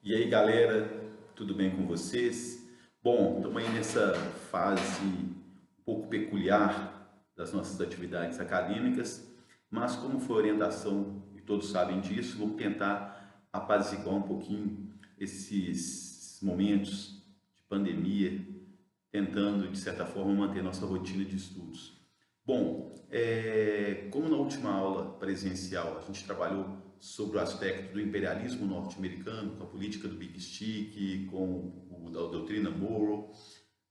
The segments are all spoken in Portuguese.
E aí, galera, tudo bem com vocês? Bom, estamos aí nessa fase um pouco peculiar das nossas atividades acadêmicas, mas como foi orientação, e todos sabem disso, vamos tentar apaziguar um pouquinho esses momentos de pandemia, tentando, de certa forma, manter nossa rotina de estudos. Bom, como na última aula presencial a gente trabalhou sobre o aspecto do imperialismo norte-americano, com a política do Big Stick, a doutrina Monroe,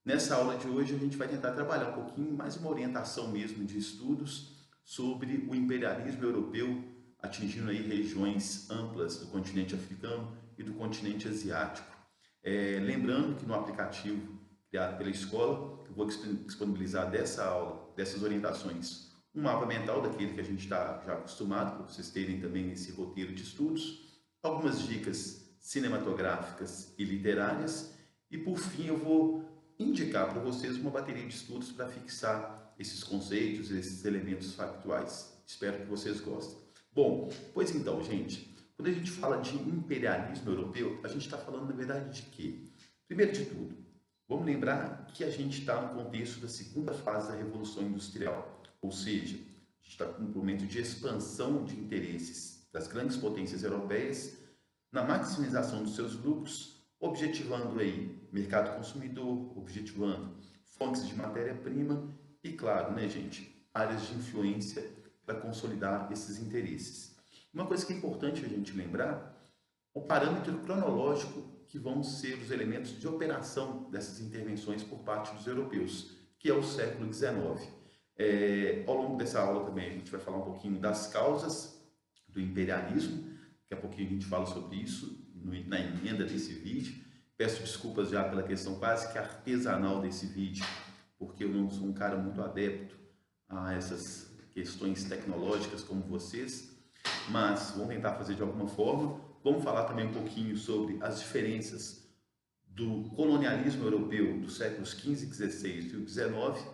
nessa aula de hoje a gente vai tentar trabalhar um pouquinho mais uma orientação mesmo de estudos sobre o imperialismo europeu, atingindo aí regiões amplas do continente africano e do continente asiático. Lembrando que no aplicativo criado pela escola, eu vou disponibilizar dessa aula, dessas orientações, um mapa mental daquele que a gente está já acostumado, para vocês terem também esse roteiro de estudos, algumas dicas cinematográficas e literárias, e por fim eu vou indicar para vocês uma bateria de estudos para fixar esses conceitos, esses elementos factuais. Espero que vocês gostem. Bom, pois então, gente, quando a gente fala de imperialismo europeu, a gente está falando, na verdade, de quê? Primeiro de tudo, vamos lembrar que a gente está no contexto da segunda fase da Revolução Industrial, ou seja, a gente está com um momento de expansão de interesses das grandes potências europeias na maximização dos seus lucros, objetivando aí mercado consumidor, objetivando fontes de matéria-prima e, claro, né, gente, áreas de influência para consolidar esses interesses. Uma coisa que é importante a gente lembrar, o parâmetro cronológico que vão ser os elementos de operação dessas intervenções por parte dos europeus, que é o século XIX. Ao longo dessa aula também a gente vai falar um pouquinho das causas do imperialismo, daqui a pouquinho a gente fala sobre isso na emenda desse vídeo. Peço desculpas já pela questão quase que artesanal desse vídeo, porque eu não sou um cara muito adepto a essas questões tecnológicas como vocês, mas vamos tentar fazer de alguma forma. Vamos falar também um pouquinho sobre as diferenças do colonialismo europeu dos séculos XV, XVI e XIX.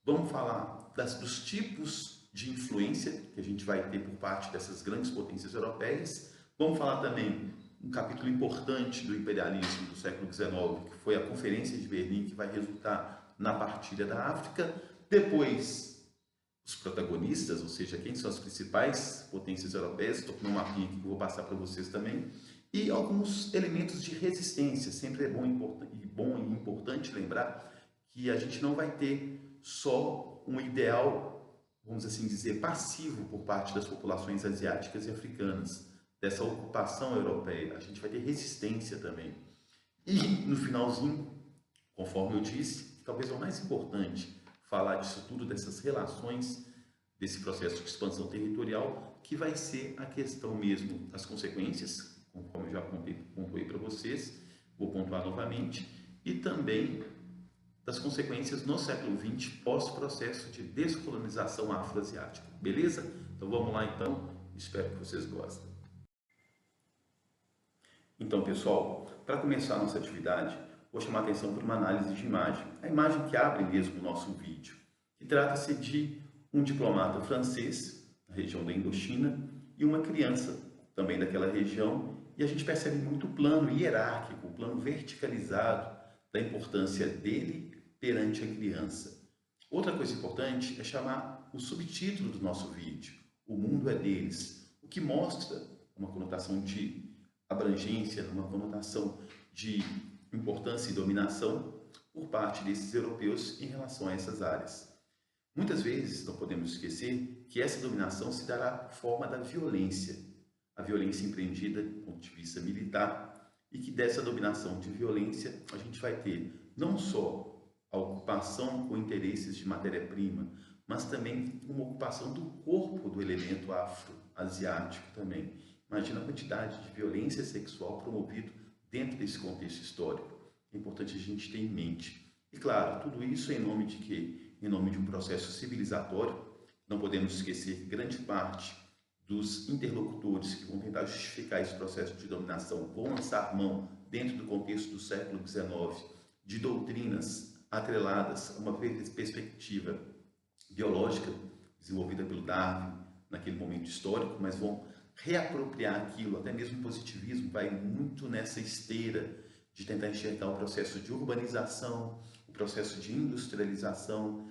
Vamos falar dos tipos de influência que a gente vai ter por parte dessas grandes potências europeias. Vamos falar também um capítulo importante do imperialismo do século XIX, que foi a Conferência de Berlim, que vai resultar na partilha da África. Depois, os protagonistas, ou seja, quem são as principais potências europeias, estou com um mapinha aqui que eu vou passar para vocês também, e alguns elementos de resistência. Sempre é bom e importante lembrar que a gente não vai ter só um ideal, vamos assim dizer, passivo por parte das populações asiáticas e africanas, dessa ocupação europeia. A gente vai ter resistência também. E no finalzinho, conforme eu disse, talvez o mais importante, falar disso tudo, dessas relações, desse processo de expansão territorial, que vai ser a questão mesmo das consequências, conforme eu já pontuei para vocês, vou pontuar novamente, e também das consequências no século XX, pós-processo de descolonização afroasiática. Beleza? Então vamos lá então, espero que vocês gostem. Então, pessoal, para começar a nossa atividade, vou chamar a atenção para uma análise de imagem, a imagem que abre mesmo o nosso vídeo, que trata-se de um diplomata francês, da região da Indochina, e uma criança, também daquela região, e a gente percebe muito o plano hierárquico, o plano verticalizado da importância dele perante a criança. Outra coisa importante é chamar o subtítulo do nosso vídeo, O Mundo é Deles, o que mostra uma conotação de abrangência, uma conotação de importância e dominação por parte desses europeus em relação a essas áreas. Muitas vezes, não podemos esquecer que essa dominação se dará por forma da violência, a violência empreendida do ponto de vista militar, e que dessa dominação de violência a gente vai ter não só a ocupação com interesses de matéria-prima, mas também uma ocupação do corpo do elemento afro-asiático também. Imagina a quantidade de violência sexual promovido dentro desse contexto histórico. É importante a gente ter em mente. E claro, tudo isso em nome de quê? Em nome de um processo civilizatório. Não podemos esquecer que grande parte dos interlocutores que vão tentar justificar esse processo de dominação vão lançar mão, dentro do contexto do século XIX, de doutrinas atreladas a uma perspectiva biológica desenvolvida pelo Darwin naquele momento histórico, mas vão reapropriar aquilo, até mesmo o positivismo vai muito nessa esteira de tentar enxergar o processo de urbanização, o processo de industrialização,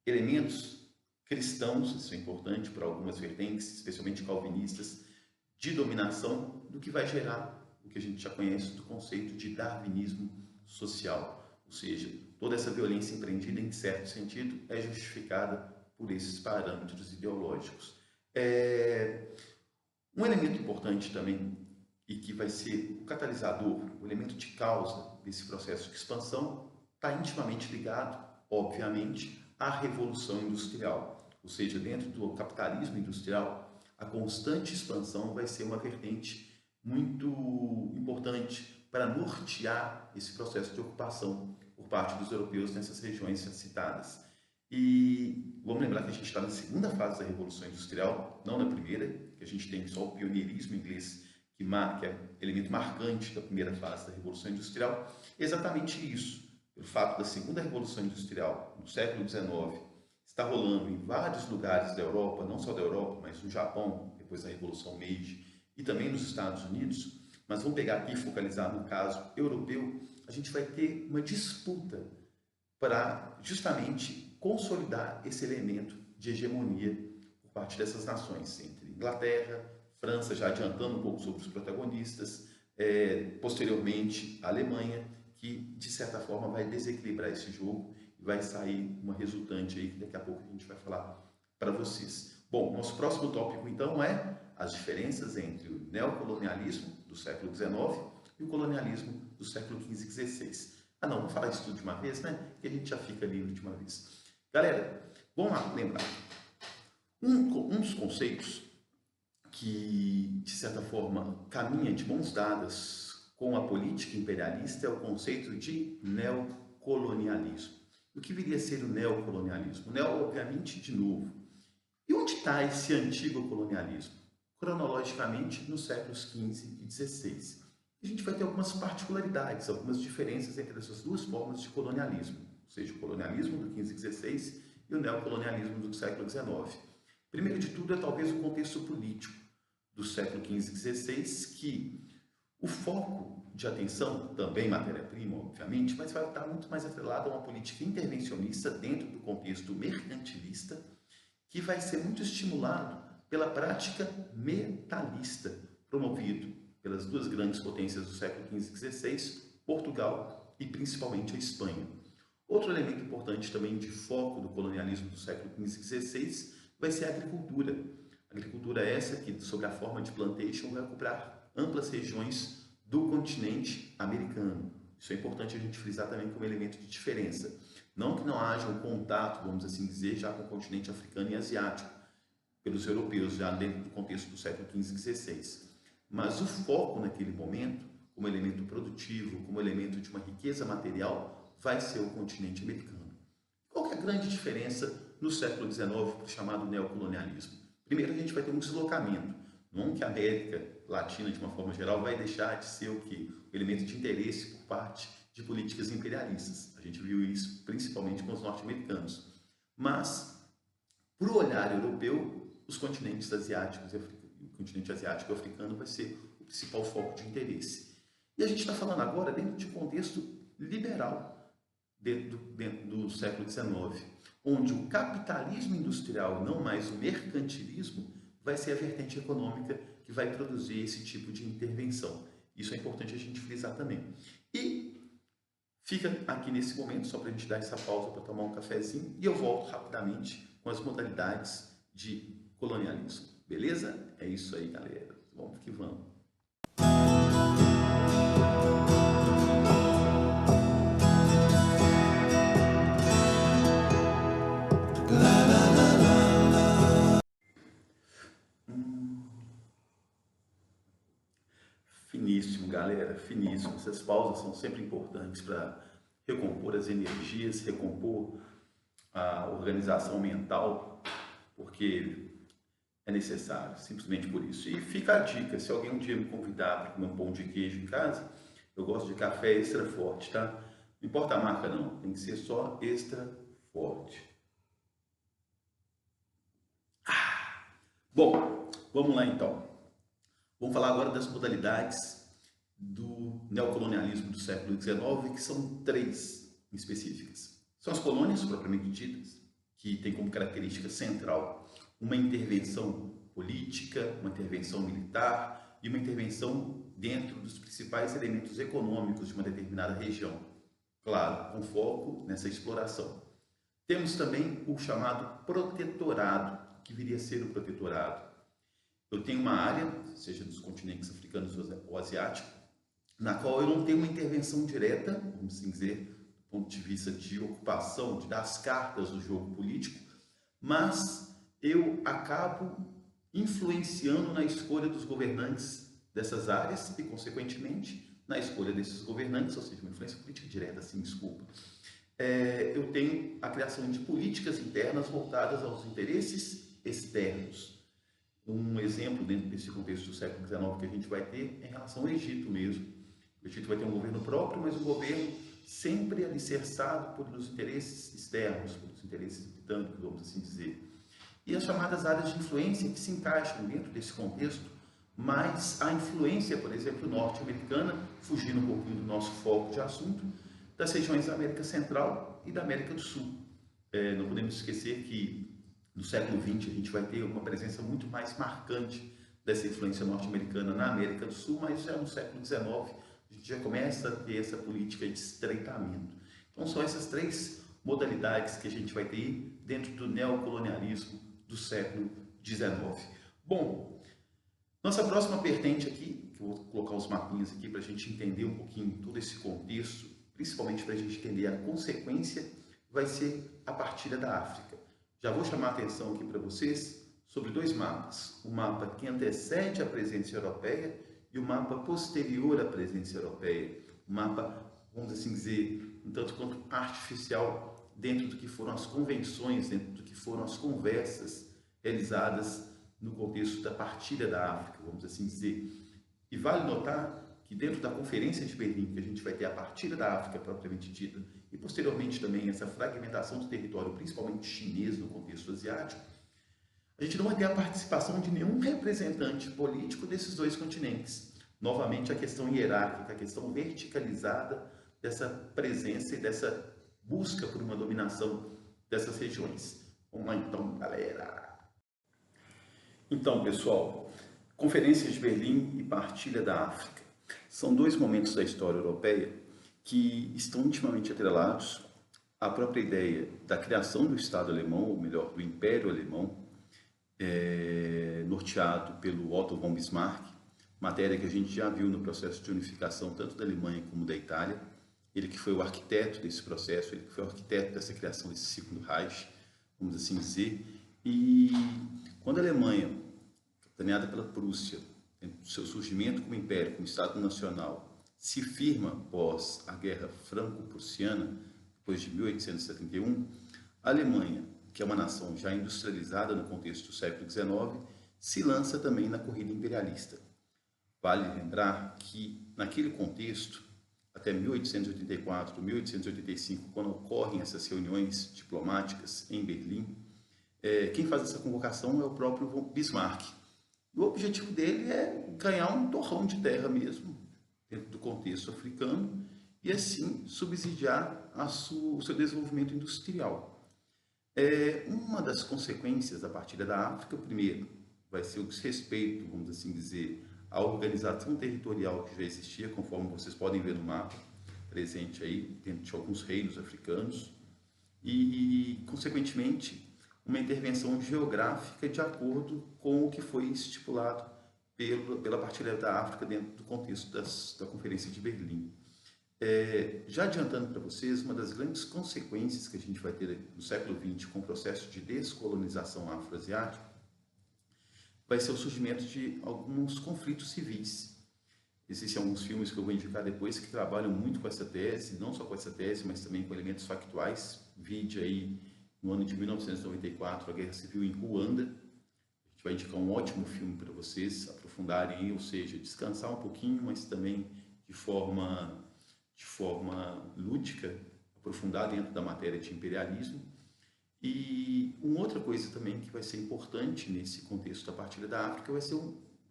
elementos cristãos, isso é importante para algumas vertentes, especialmente calvinistas, de dominação, do que vai gerar o que a gente já conhece do conceito de darwinismo social, ou seja, toda essa violência empreendida, em certo sentido, é justificada por esses parâmetros ideológicos. Um elemento importante também, e que vai ser o catalisador, o elemento de causa desse processo de expansão, está intimamente ligado, obviamente, à Revolução Industrial. Ou seja, dentro do capitalismo industrial, a constante expansão vai ser uma vertente muito importante para nortear esse processo de ocupação por parte dos europeus nessas regiões citadas. E vamos lembrar que a gente está na segunda fase da Revolução Industrial, não na primeira, que a gente tem só o pioneirismo inglês, que é elemento marcante da primeira fase da Revolução Industrial. Exatamente isso, pelo fato da segunda Revolução Industrial, no século XIX, está rolando em vários lugares da Europa, não só da Europa, mas no Japão, depois da Revolução Meiji, e também nos Estados Unidos, mas vamos pegar aqui e focalizar no caso europeu, a gente vai ter uma disputa para justamente consolidar esse elemento de hegemonia por parte dessas nações, entre Inglaterra, França, já adiantando um pouco sobre os protagonistas, posteriormente a Alemanha, que de certa forma vai desequilibrar esse jogo e vai sair uma resultante aí que daqui a pouco a gente vai falar para vocês. Bom, nosso próximo tópico então é as diferenças entre o neocolonialismo do século XIX e o colonialismo do século XV e XVI. Ah não, vamos falar isso tudo de uma vez, né? Que a gente já fica livre de uma vez. Galera, vamos lá lembrar. Um dos conceitos que, de certa forma, caminha de mãos dadas com a política imperialista é o conceito de neocolonialismo. O que viria a ser o neocolonialismo? O neo, obviamente, de novo. E onde está esse antigo colonialismo? Cronologicamente, nos séculos XV e XVI. A gente vai ter algumas particularidades, algumas diferenças entre essas duas formas de colonialismo, ou seja, o colonialismo do XV e XVI e o neocolonialismo do século XIX. Primeiro de tudo é talvez o contexto político do século XV e XVI, que o foco de atenção, também matéria-prima, obviamente, mas vai estar muito mais atrelado a uma política intervencionista dentro do contexto mercantilista, que vai ser muito estimulado pela prática metalista, promovido pelas duas grandes potências do século XV e XVI, Portugal e principalmente a Espanha. Outro elemento importante também de foco do colonialismo do século XV e XVI vai ser a agricultura. A agricultura é essa que, sob a forma de plantation, vai ocupar amplas regiões do continente americano. Isso é importante a gente frisar também como elemento de diferença. Não que não haja um contato, vamos assim dizer, já com o continente africano e asiático, pelos europeus, já dentro do contexto do século XV e XVI. Mas o foco naquele momento, como elemento produtivo, como elemento de uma riqueza material, vai ser o continente americano. Qual que é a grande diferença no século XIX para o chamado neocolonialismo? Primeiro, a gente vai ter um deslocamento. Não que a América Latina, de uma forma geral, vai deixar de ser o quê? O elemento de interesse por parte de políticas imperialistas. A gente viu isso principalmente com os norte-americanos. Mas, para o olhar europeu, os continentes asiáticos e africanos, o continente asiático e africano vai ser o principal foco de interesse. E a gente está falando agora dentro de um contexto liberal, dentro do século XIX, onde o capitalismo industrial, não mais o mercantilismo, vai ser a vertente econômica que vai produzir esse tipo de intervenção. Isso é importante a gente frisar também. E fica aqui nesse momento, só para a gente dar essa pausa para tomar um cafezinho, e eu volto rapidamente com as modalidades de colonialismo. Beleza? É isso aí, galera. Vamos que vamos. Finíssimo, galera, finíssimo. Essas pausas são sempre importantes para recompor as energias, recompor a organização mental, porque é necessário, simplesmente por isso. E fica a dica, se alguém um dia me convidar para comer um pão de queijo em casa, eu gosto de café extra forte, tá? Não importa a marca não, tem que ser só extra forte. Bom, vamos lá então. Vamos falar agora das modalidades do neocolonialismo do século XIX, que são três específicas. São as colônias, propriamente ditas, que têm como característica central uma intervenção política, uma intervenção militar e uma intervenção dentro dos principais elementos econômicos de uma determinada região. Claro, com foco nessa exploração. Temos também o chamado protetorado, que viria a ser o protetorado. Eu tenho uma área, seja dos continentes africanos ou asiático, na qual eu não tenho uma intervenção direta, vamos assim dizer, do ponto de vista de ocupação, de dar as cartas do jogo político, mas eu acabo influenciando na escolha dos governantes dessas áreas e, consequentemente, na escolha desses governantes, ou seja, uma influência política direta, assim, desculpa. Eu tenho a criação de políticas internas voltadas aos interesses externos. Um exemplo dentro desse contexto do século XIX que a gente vai ter é em relação ao Egito mesmo. O Egito vai ter um governo próprio, mas um governo sempre alicerçado pelos interesses externos, pelos interesses britânicos, vamos assim dizer. E as chamadas áreas de influência que se encaixam dentro desse contexto, mas a influência, por exemplo, norte-americana, fugindo um pouquinho do nosso foco de assunto, das regiões da América Central e da América do Sul. Não podemos esquecer que no século XX a gente vai ter uma presença muito mais marcante dessa influência norte-americana na América do Sul, mas já no século XIX a gente já começa a ter essa política de estreitamento. Então são essas três modalidades que a gente vai ter dentro do neocolonialismo do século XIX. Bom, nossa próxima vertente aqui, que eu vou colocar os mapinhas aqui para a gente entender um pouquinho todo esse contexto, principalmente para a gente entender a consequência, vai ser a partilha da África. Já vou chamar a atenção aqui para vocês sobre dois mapas. O mapa que antecede a presença europeia e o mapa posterior à presença europeia. O mapa, vamos assim dizer, um tanto quanto artificial dentro do que foram as convenções, dentro do que foram as conversas realizadas no contexto da partilha da África, vamos assim dizer. E vale notar que dentro da Conferência de Berlim, que a gente vai ter a partilha da África propriamente dita, e posteriormente também essa fragmentação do território, principalmente chinês no contexto asiático, a gente não vai ter a participação de nenhum representante político desses dois continentes. Novamente a questão hierárquica, a questão verticalizada dessa presença e dessa busca por uma dominação dessas regiões. Vamos lá então, galera! Então, pessoal, Conferência de Berlim e Partilha da África são dois momentos da história europeia que estão intimamente atrelados à própria ideia da criação do Estado alemão, ou melhor, do Império Alemão, norteado pelo Otto von Bismarck, matéria que a gente já viu no processo de unificação tanto da Alemanha como da Itália. Ele que foi o arquiteto desse processo, ele que foi o arquiteto dessa criação desse segundo Reich, vamos assim dizer. E quando a Alemanha, capitaneada pela Prússia, no seu surgimento como império, como Estado nacional, se firma após a Guerra Franco-Prussiana, depois de 1871, a Alemanha, que é uma nação já industrializada no contexto do século XIX, se lança também na corrida imperialista. Vale lembrar que, naquele contexto, até 1884, 1885, quando ocorrem essas reuniões diplomáticas em Berlim, quem faz essa convocação é o próprio Bismarck. O objetivo dele é ganhar um torrão de terra mesmo, dentro do contexto africano, e assim subsidiar o seu desenvolvimento industrial. Uma das consequências da partilha da África, primeiro, vai ser o desrespeito, vamos assim dizer, à organização territorial que já existia, conforme vocês podem ver no mapa, presente aí dentro de alguns reinos africanos, e, consequentemente, uma intervenção geográfica de acordo com o que foi estipulado pela partilha da África dentro do contexto da Conferência de Berlim. Já adiantando para vocês, uma das grandes consequências que a gente vai ter no século XX com o processo de descolonização afroasiática vai ser o surgimento de alguns conflitos civis. Existem alguns filmes que eu vou indicar depois que trabalham muito com essa tese, não só com essa tese, mas também com elementos factuais. Vide aí, no ano de 1994, a Guerra Civil em Ruanda. A gente vai indicar um ótimo filme para vocês aprofundarem, ou seja, descansar um pouquinho, mas também de forma lúdica, aprofundar dentro da matéria de imperialismo. E uma outra coisa também que vai ser importante nesse contexto da partilha da África vai ser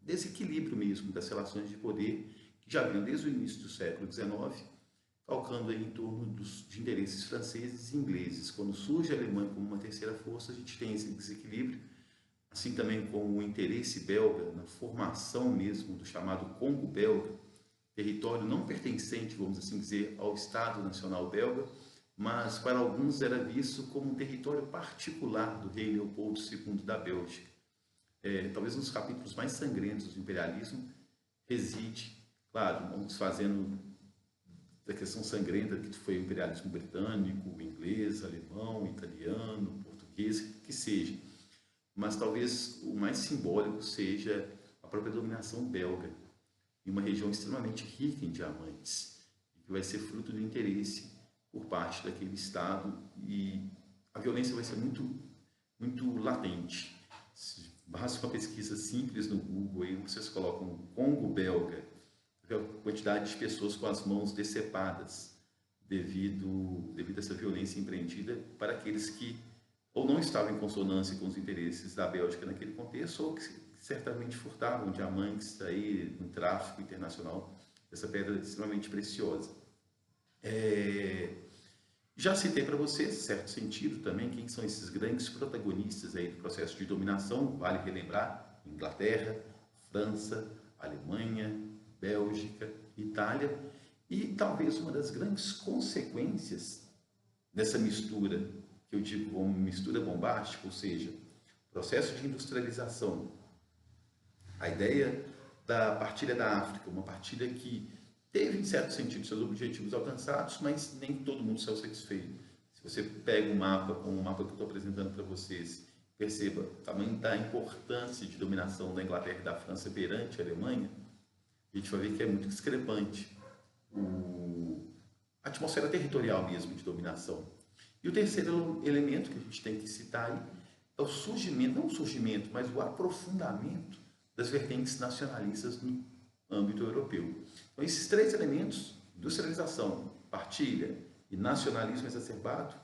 desequilíbrio mesmo das relações de poder que já vinham desde o início do século XIX, calcando aí em torno de interesses franceses e ingleses. Quando surge a Alemanha como uma terceira força, a gente tem esse desequilíbrio, assim também como o interesse belga na formação mesmo do chamado Congo belga, território não pertencente, vamos assim dizer, ao Estado Nacional belga, mas para alguns era visto como um território particular do rei Leopoldo II da Bélgica. Talvez um dos capítulos mais sangrentos do imperialismo reside, claro, vamos fazendo da questão sangrenta que foi o imperialismo britânico, inglês, alemão, italiano, português, que seja. Mas talvez o mais simbólico seja a própria dominação belga, em uma região extremamente rica em diamantes, que vai ser fruto do interesse por parte daquele Estado, e a violência vai ser muito latente. Basta uma pesquisa simples no Google, aí vocês colocam Congo belga, a quantidade de pessoas com as mãos decepadas devido a essa violência empreendida para aqueles que ou não estavam em consonância com os interesses da Bélgica naquele contexto, ou que certamente furtavam diamantes aí no tráfico internacional dessa pedra extremamente preciosa. Já citei para vocês, em certo sentido também, quem são esses grandes protagonistas aí do processo de dominação. Vale relembrar: Inglaterra, França, Alemanha, Bélgica, Itália, e talvez uma das grandes consequências dessa mistura, que eu digo como mistura bombástica, ou seja, processo de industrialização, a ideia da partilha da África, uma partilha que teve, em certo sentido, seus objetivos alcançados, mas nem todo mundo saiu satisfeito. Se você pega um mapa, como o mapa que eu estou apresentando para vocês, perceba o tamanho da importância de dominação da Inglaterra e da França perante a Alemanha, a gente vai ver que é muito discrepante a atmosfera territorial mesmo de dominação. E o terceiro elemento que a gente tem que citar aí é o surgimento, não o surgimento, mas o aprofundamento das vertentes nacionalistas no âmbito europeu. Então, esses três elementos, industrialização, partilha e nacionalismo exacerbado,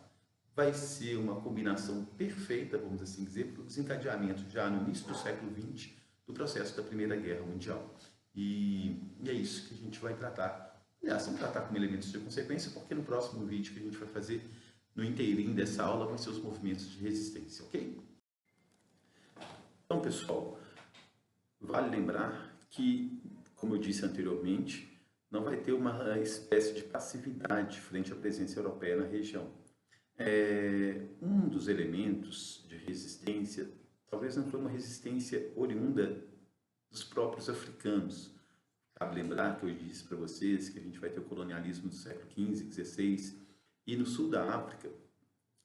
vai ser uma combinação perfeita, vamos assim dizer, para o desencadeamento já no início do século XX do processo da Primeira Guerra Mundial. E é isso que a gente vai tratar. Aliás, vamos tratar como elementos de consequência, porque no próximo vídeo que a gente vai fazer, no inteirinho dessa aula, vão ser os movimentos de resistência, ok? Então, pessoal, vale lembrar que, como eu disse anteriormente, não vai ter uma espécie de passividade frente à presença europeia na região. Um dos elementos de resistência, talvez não foi uma resistência oriunda dos próprios africanos. Cabe lembrar que eu disse para vocês que a gente vai ter o colonialismo do século XV, XVI, e no sul da África,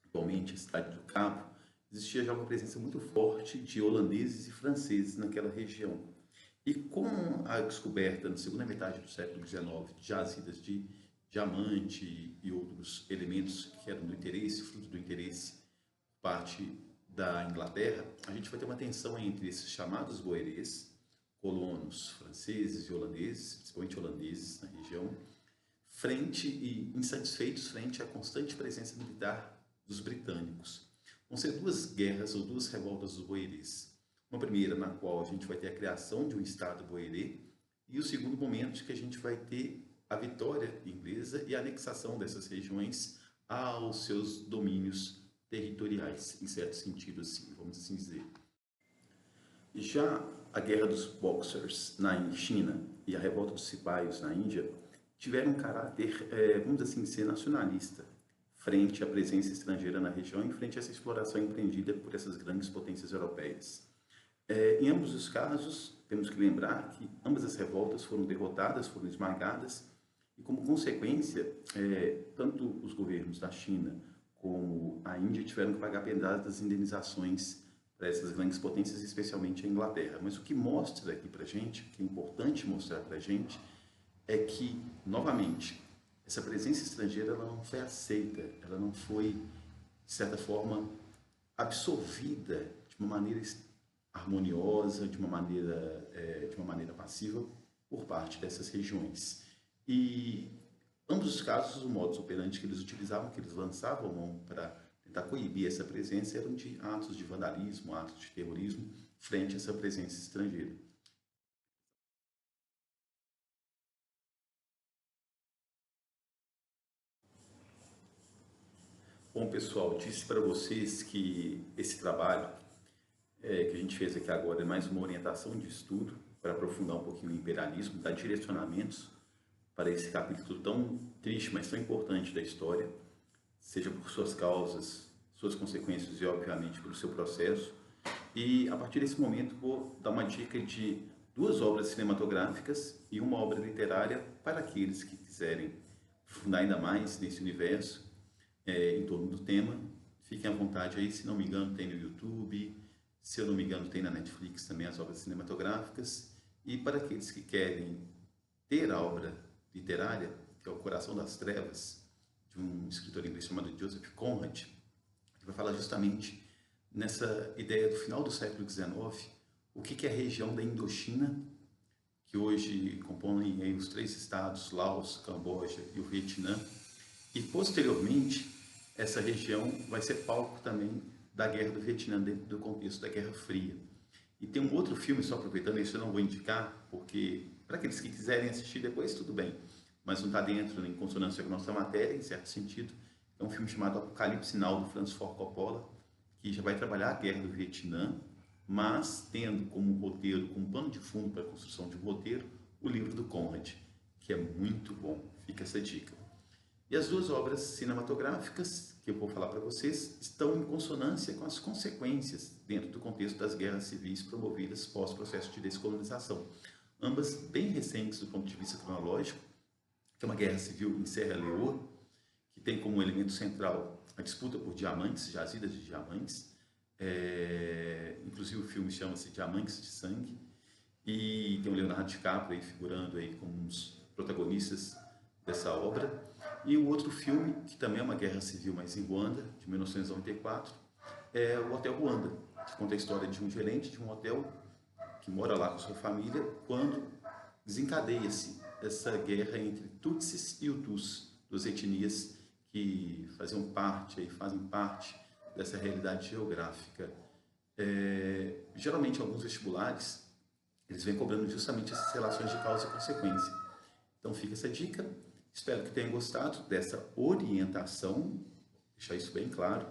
atualmente a cidade do Cabo, existia já uma presença muito forte de holandeses e franceses naquela região. E com a descoberta na segunda metade do século XIX de jazidas de diamante e outros elementos que eram do interesse, fruto do interesse parte da Inglaterra, a gente vai ter uma tensão entre esses chamados boerês, colonos franceses e holandeses, principalmente holandeses na região, frente e insatisfeitos frente à constante presença militar dos britânicos. Vão ser duas guerras ou duas revoltas dos boerês. Uma primeira na qual a gente vai ter a criação de um Estado boerê, e o segundo momento que a gente vai ter a vitória inglesa e a anexação dessas regiões aos seus domínios territoriais, em certo sentido, assim, vamos assim dizer. Já a Guerra dos Boxers na China e a Revolta dos Cipaios na Índia tiveram um caráter, vamos assim dizer, nacionalista, frente à presença estrangeira na região e frente a essa exploração empreendida por essas grandes potências europeias. Em ambos os casos, temos que lembrar que ambas as revoltas foram derrotadas, foram esmagadas, e como consequência, tanto os governos da China como a Índia tiveram que pagar pesadas indenizações para essas grandes potências, especialmente a Inglaterra. Mas o que mostra aqui para a gente, o que é importante mostrar para a gente, é que, novamente, essa presença estrangeira ela não foi aceita, ela não foi, de certa forma, absorvida de uma maneira harmoniosa, de uma maneira passiva, por parte dessas regiões. E ambos os casos, o modus operandi que eles utilizavam, que eles lançavam mão para tentar coibir essa presença, eram de atos de vandalismo, atos de terrorismo, frente a essa presença estrangeira. Bom, pessoal, disse para vocês que esse trabalho que a gente fez aqui agora é mais uma orientação de estudo para aprofundar um pouquinho o imperialismo, dar direcionamentos para esse capítulo tão triste, mas tão importante da história, seja por suas causas, suas consequências e, obviamente, pelo seu processo. E, a partir desse momento, vou dar uma dica de 2 obras cinematográficas e uma obra literária para aqueles que quiserem aprofundar ainda mais nesse universo, em torno do tema. Fiquem à vontade aí, se não me engano tem no YouTube, se eu não me engano tem na Netflix também as obras cinematográficas. E para aqueles que querem ter a obra literária, que é O Coração das Trevas, de um escritor inglês chamado Joseph Conrad, que vai falar justamente nessa ideia do final do século XIX, o que é a região da Indochina, que hoje compõe aí os 3 estados, Laos, Camboja e o Vietnã, e posteriormente essa região vai ser palco também da Guerra do Vietnã, dentro do contexto da Guerra Fria. E tem um outro filme, só aproveitando, isso eu não vou indicar, porque para aqueles que quiserem assistir depois, tudo bem, mas não está dentro, em consonância com a nossa matéria, em certo sentido. É um filme chamado Apocalipse Now, do Francis Ford Coppola, que já vai trabalhar a Guerra do Vietnã, mas tendo como roteiro, como pano de fundo para a construção de um roteiro, o livro do Conrad, que é muito bom, fica essa dica. E as 2 obras cinematográficas que eu vou falar para vocês estão em consonância com as consequências dentro do contexto das guerras civis promovidas pós-processo de descolonização. Ambas bem recentes do ponto de vista cronológico, que é uma guerra civil em Serra Leoa, que tem como elemento central a disputa por diamantes, jazidas de diamantes. Inclusive o filme chama-se Diamantes de Sangue, e tem o Leonardo DiCaprio aí figurando aí como um dos protagonistas dessa obra. E o outro filme, que também é uma guerra civil, mas em Ruanda, de 1994, é o Hotel Ruanda, que conta a história de um gerente de um hotel que mora lá com sua família, quando desencadeia-se essa guerra entre Tutsis e Hutus, 2 etnias que fazem parte dessa realidade geográfica. Geralmente, alguns vestibulares, eles vêm cobrando justamente essas relações de causa e consequência. Então, fica essa dica. Espero que tenham gostado dessa orientação, deixar isso bem claro.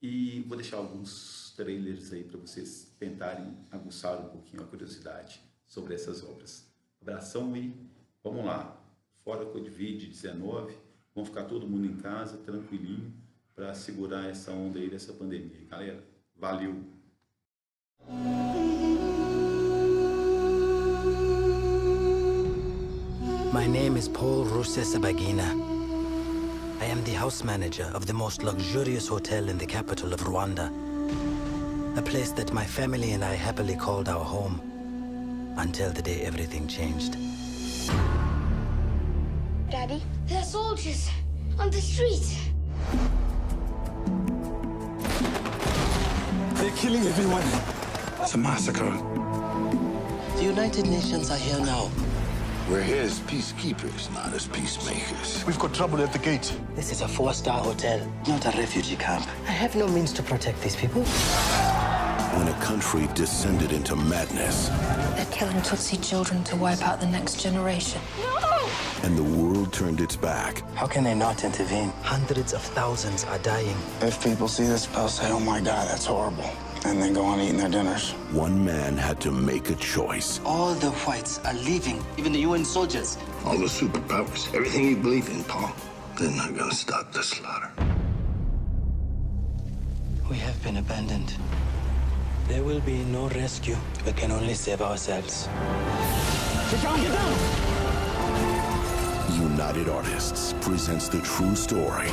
E vou deixar alguns trailers aí para vocês tentarem aguçar um pouquinho a curiosidade sobre essas obras. Abração e vamos lá. Fora Covid-19, vamos ficar todo mundo em casa, tranquilinho, para segurar essa onda aí dessa pandemia. Galera, valeu! My name is Paul Rusesabagina. I am the house manager of the most luxurious hotel in the capital of Rwanda. A place that my family and I happily called our home, until the day everything changed. Daddy, there are soldiers on the street. They're killing everyone. It's a massacre. The United Nations are here now. We're here as peacekeepers, not as peacemakers. We've got trouble at the gate. This is a 4-star hotel, not a refugee camp. I have no means to protect these people. When a country descended into madness They're killing Tutsi children to wipe out the next generation. and the world turned its back, How can they not intervene? Hundreds of thousands are dying. If people see this, they'll say, oh my God, that's horrible. And then go on eating their dinners. one man had to make a choice. All the whites are leaving, even the UN soldiers. All the superpowers, everything you believe in, Paul, they're not gonna stop the slaughter. We have been abandoned. There will be no rescue. We can only save ourselves. Get down, get down! United Artists presents the true story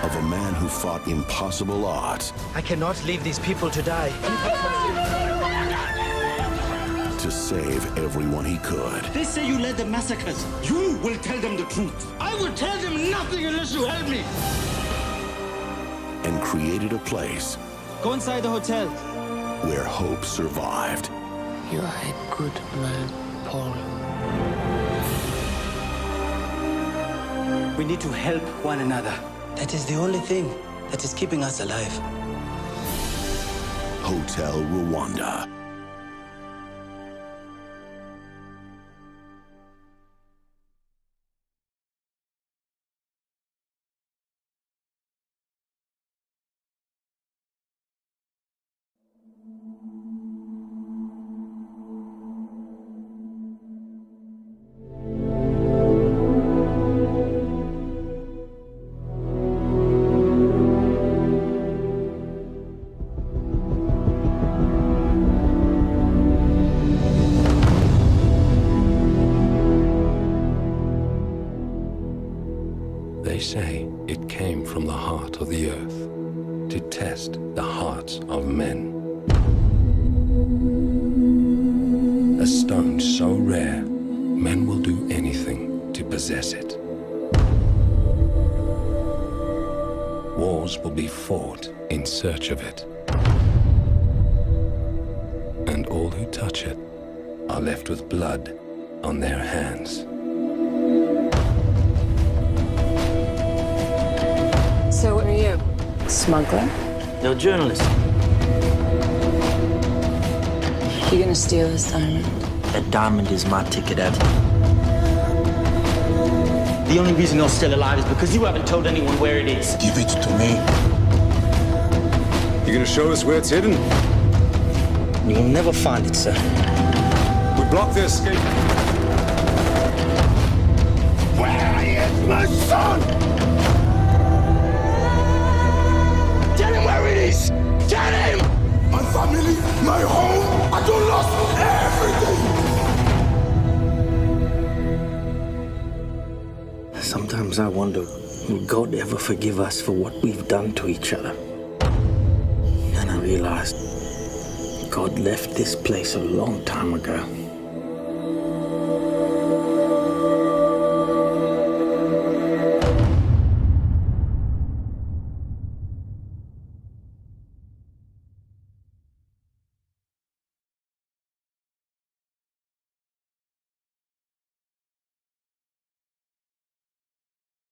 of a man who fought impossible odds I cannot leave these people to die. to save everyone he could. They say you led the massacres. You will tell them the truth. I will tell them nothing unless you help me. And created a place Go inside the hotel. where hope survived. You are a good man, Paul. We need to help one another. That is the only thing that is keeping us alive. Hotel Rwanda. say it came from the heart of the earth to test the hearts of men. A stone so rare, men will do anything to possess it. Wars will be fought in search of it. And all who touch it are left with blood on their hands. So what are you? Smuggler? No, journalist. You gonna steal this diamond? That diamond is my ticket out. The only reason you're still alive is because you haven't told anyone where it is. Give it to me. You gonna show us where it's hidden? You'll never find it, sir. We block the escape. Where is my son? Tell him where it is! Tell him! My family, my home, I don't lost everything! Sometimes I wonder, will God ever forgive us for what we've done to each other? And I realized God left this place a long time ago.